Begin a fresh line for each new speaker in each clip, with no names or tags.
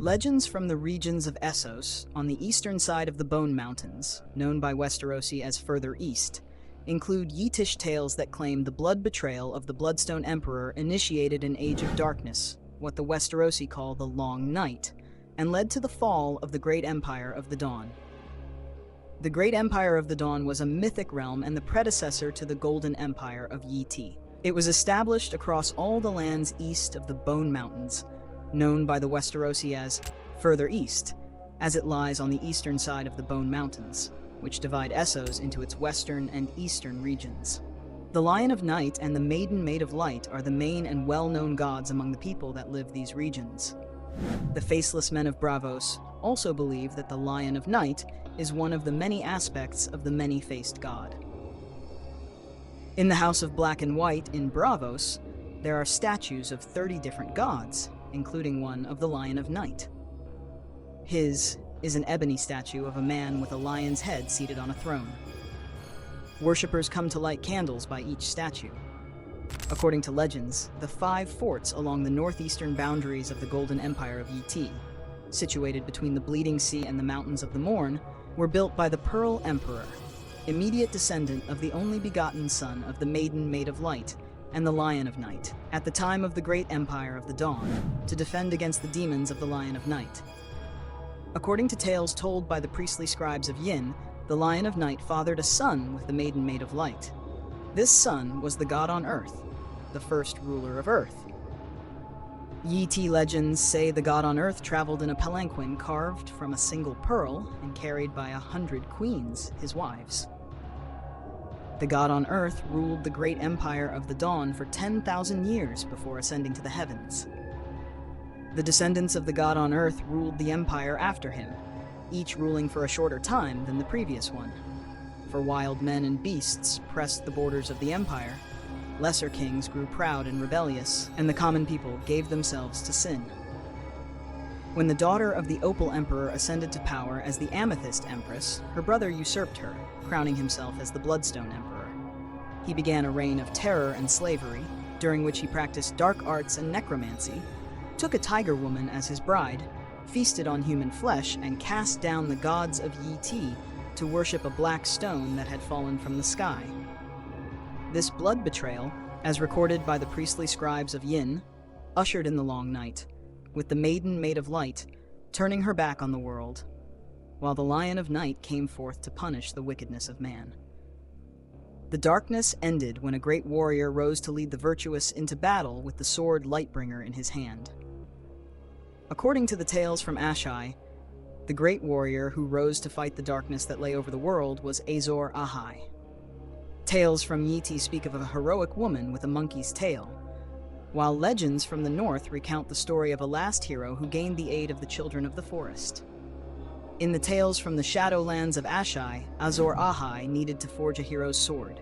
Legends from the regions of Essos, on the eastern side of the Bone Mountains, known by Westerosi as Further East, include Yiddish tales that claim the blood betrayal of the Bloodstone Emperor initiated an Age of Darkness, what the Westerosi call the Long Night, and led to the fall of the Great Empire of the Dawn. The Great Empire of the Dawn was a mythic realm and the predecessor to the Golden Empire of Yi. It was established across all the lands east of the Bone Mountains, known by the Westerosi as Further East, as it lies on the eastern side of the Bone Mountains, which divide Essos into its western and eastern regions. The Lion of Night and the Maiden-Made-of-Light are the main and well-known gods among the people that live these regions. The faceless men of Braavos also believe that the Lion of Night is one of the many aspects of the many-faced god. In the House of Black and White in Braavos, there are statues of 30 different gods, including one of the Lion of Night. His is an ebony statue of a man with a lion's head seated on a throne. Worshippers come to light candles by each statue. According to legends, the 5 forts along the northeastern boundaries of the Golden Empire of Yi, situated between the Bleeding Sea and the Mountains of the Morn, were built by the Pearl Emperor, immediate descendant of the only begotten son of the Maiden-Made-of-Light and the Lion of Night, at the time of the Great Empire of the Dawn, to defend against the demons of the Lion of Night. According to tales told by the priestly scribes of Yin, the Lion of Night fathered a son with the Maiden-Made-of-Light. This son was the god on Earth, the first ruler of Earth. Yi legends say the god on Earth traveled in a palanquin carved from a single pearl and carried by 100 queens, his wives. The god on Earth ruled the great empire of the Dawn for 10,000 years before ascending to the heavens. The descendants of the god on Earth ruled the empire after him, each ruling for a shorter time than the previous one. For wild men and beasts pressed the borders of the empire, lesser kings grew proud and rebellious, and the common people gave themselves to sin. When the daughter of the Opal Emperor ascended to power as the Amethyst Empress, her brother usurped her, crowning himself as the Bloodstone Emperor. He began a reign of terror and slavery, during which he practiced dark arts and necromancy, took a tiger woman as his bride, feasted on human flesh, and cast down the gods of Yi to worship a black stone that had fallen from the sky. This blood betrayal, as recorded by the priestly scribes of Yin, ushered in the Long Night, with the Maiden-Made-of-Light turning her back on the world, while the Lion of Night came forth to punish the wickedness of man. The darkness ended when a great warrior rose to lead the virtuous into battle with the sword Lightbringer in his hand. According to the tales from Ahai, the great warrior who rose to fight the darkness that lay over the world was Azor Ahai. Tales from Yi speak of a heroic woman with a monkey's tail, while legends from the north recount the story of a last hero who gained the aid of the children of the forest. In the tales from the Shadowlands of Ahai, Azor Ahai needed to forge a hero's sword.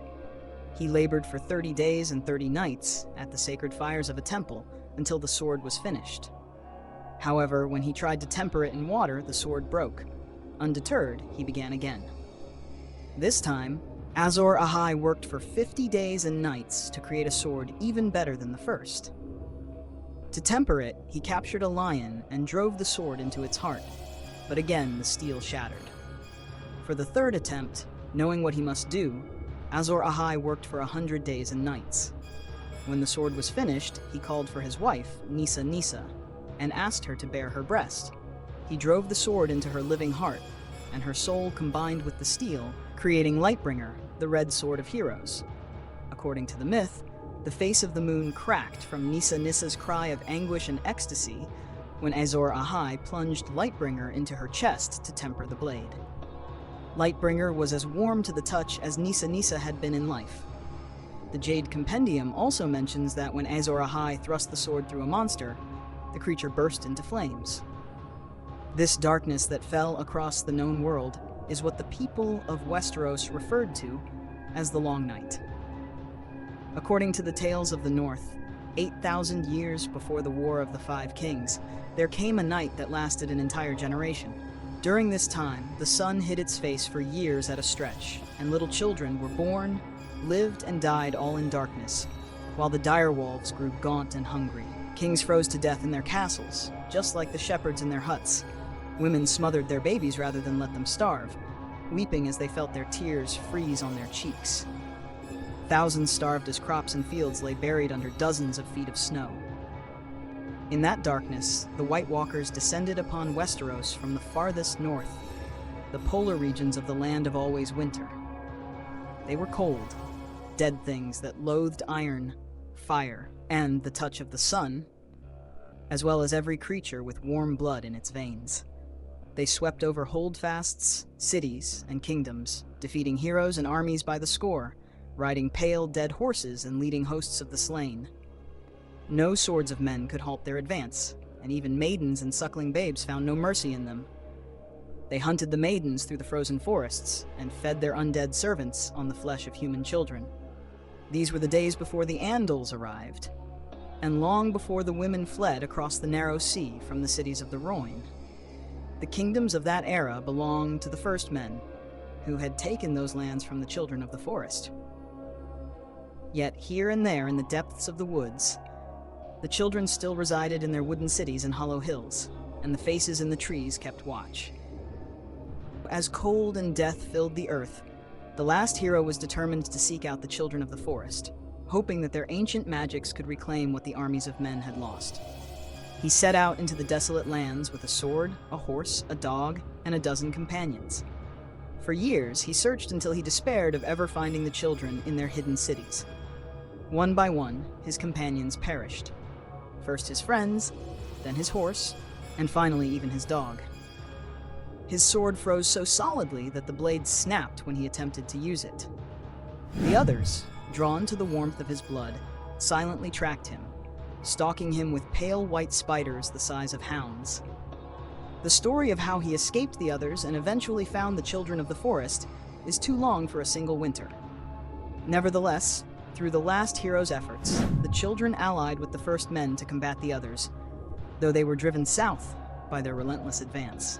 He labored for 30 days and 30 nights at the sacred fires of a temple until the sword was finished. However, when he tried to temper it in water, the sword broke. Undeterred, he began again. This time, Azor Ahai worked for 50 days and nights to create a sword even better than the first. To temper it, he captured a lion and drove the sword into its heart, but again the steel shattered. For the third attempt, knowing what he must do, Azor Ahai worked for 100 days and nights. When the sword was finished, he called for his wife, Nissa, and asked her to bare her breast. He drove the sword into her living heart, and her soul combined with the steel, creating Lightbringer, the red sword of heroes. According to the myth, the face of the moon cracked from Nissa's cry of anguish and ecstasy when Azor Ahai plunged Lightbringer into her chest to temper the blade. Lightbringer was as warm to the touch as Nissa had been in life. The Jade Compendium also mentions that when Azor Ahai thrust the sword through a monster, the creature burst into flames. This darkness that fell across the known world is what the people of Westeros referred to as the Long Night. According to the tales of the North, 8,000 years before the War of the Five Kings, there came a night that lasted an entire generation. During this time, the sun hid its face for years at a stretch, and little children were born, lived, and died all in darkness, while the direwolves grew gaunt and hungry. Kings froze to death in their castles, just like the shepherds in their huts. Women smothered their babies rather than let them starve, weeping as they felt their tears freeze on their cheeks. Thousands starved as crops and fields lay buried under dozens of feet of snow. In that darkness, the White Walkers descended upon Westeros from the farthest north, the polar regions of the land of always winter. They were cold, dead things that loathed iron, fire, and the touch of the sun, as well as every creature with warm blood in its veins. They swept over holdfasts, cities, and kingdoms, defeating heroes and armies by the score, riding pale, dead horses and leading hosts of the slain. No swords of men could halt their advance, and even maidens and suckling babes found no mercy in them. They hunted the maidens through the frozen forests and fed their undead servants on the flesh of human children. These were the days before the Andals arrived, and long before the women fled across the narrow sea from the cities of the Rhoyne. The kingdoms of that era belonged to the first men, who had taken those lands from the children of the forest. Yet here and there in the depths of the woods, the children still resided in their wooden cities and hollow hills, and the faces in the trees kept watch. As cold and death filled the earth, the last hero was determined to seek out the children of the forest, hoping that their ancient magics could reclaim what the armies of men had lost. He set out into the desolate lands with a sword, a horse, a dog, and a dozen companions. For years, he searched until he despaired of ever finding the children in their hidden cities. One by one, his companions perished. First his friends, then his horse, and finally even his dog. His sword froze so solidly that the blade snapped when he attempted to use it. The others, drawn to the warmth of his blood, silently tracked him, stalking him with pale white spiders the size of hounds. The story of how he escaped the others and eventually found the children of the forest is too long for a single winter. Nevertheless, through the last hero's efforts, the children allied with the first men to combat the others, though they were driven south by their relentless advance.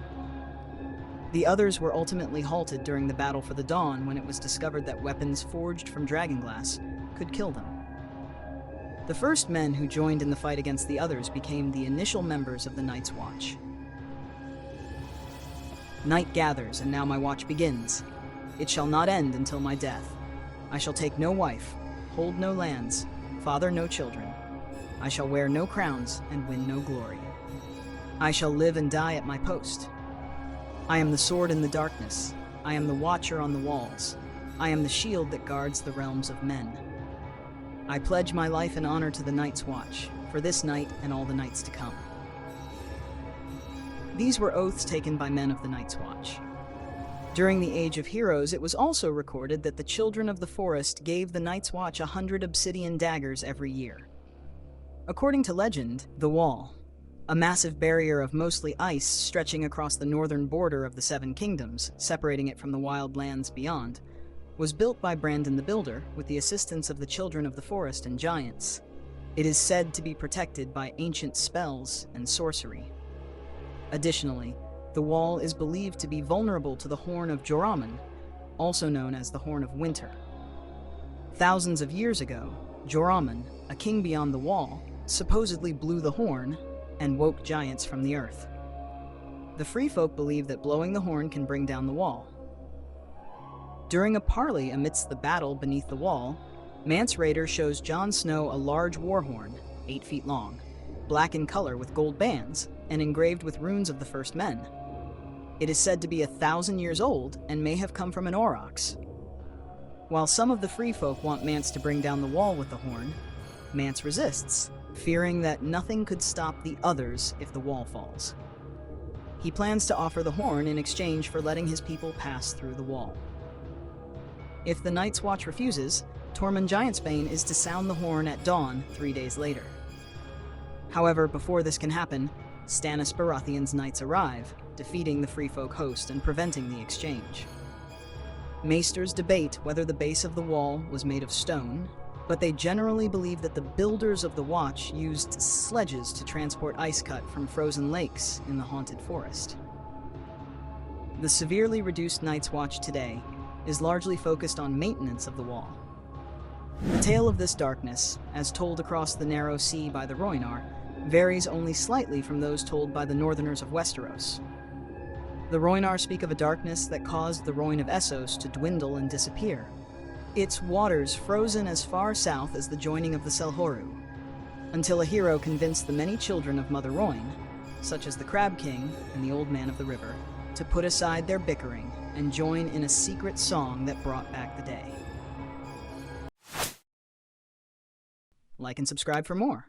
The others were ultimately halted during the Battle for the Dawn when it was discovered that weapons forged from dragonglass could kill them. The first men who joined in the fight against the others became the initial members of the Night's Watch. Night gathers, and now my watch begins. It shall not end until my death. I shall take no wife, hold no lands, father no children. I shall wear no crowns and win no glory. I shall live and die at my post. I am the sword in the darkness. I am the watcher on the walls. I am the shield that guards the realms of men. I pledge my life and honor to the Night's Watch, for this night and all the nights to come. These were oaths taken by men of the Night's Watch. During the Age of Heroes, it was also recorded that the children of the forest gave the Night's Watch 100 obsidian daggers every year. According to legend, the Wall, a massive barrier of mostly ice stretching across the northern border of the Seven Kingdoms, separating it from the wild lands beyond, was built by Brandon the Builder with the assistance of the children of the forest and giants. It is said to be protected by ancient spells and sorcery. Additionally, the wall is believed to be vulnerable to the Horn of Joramun, also known as the Horn of Winter. Thousands of years ago, Joramun, a king beyond the wall, supposedly blew the horn and woke giants from the earth. The free folk believe that blowing the horn can bring down the wall. During a parley amidst the battle beneath the wall, Mance Rayder shows Jon Snow a large war horn, 8 feet long, black in color with gold bands, and engraved with runes of the first men. It is said to be 1,000 years old and may have come from an aurochs. While some of the free folk want Mance to bring down the wall with the horn, Mance resists, fearing that nothing could stop the others if the wall falls. He plans to offer the horn in exchange for letting his people pass through the wall. If the Night's Watch refuses, Tormund Giantsbane is to sound the horn at dawn 3 days later. However, before this can happen, Stannis Baratheon's knights arrive, defeating the free folk host and preventing the exchange. Maesters debate whether the base of the wall was made of stone, but they generally believe that the builders of the Watch used sledges to transport ice cut from frozen lakes in the haunted forest. The severely reduced Night's Watch today is largely focused on maintenance of the wall. The tale of this darkness, as told across the narrow sea by the Rhoynar, varies only slightly from those told by the Northerners of Westeros. The Rhoynar speak of a darkness that caused the Rhoyne of Essos to dwindle and disappear, its waters frozen as far south as the joining of the Selhoru, until a hero convinced the many children of Mother Rhoyne, such as the Crab King and the Old Man of the River, to put aside their bickering and join in a secret song that brought back the day. Like and subscribe for more.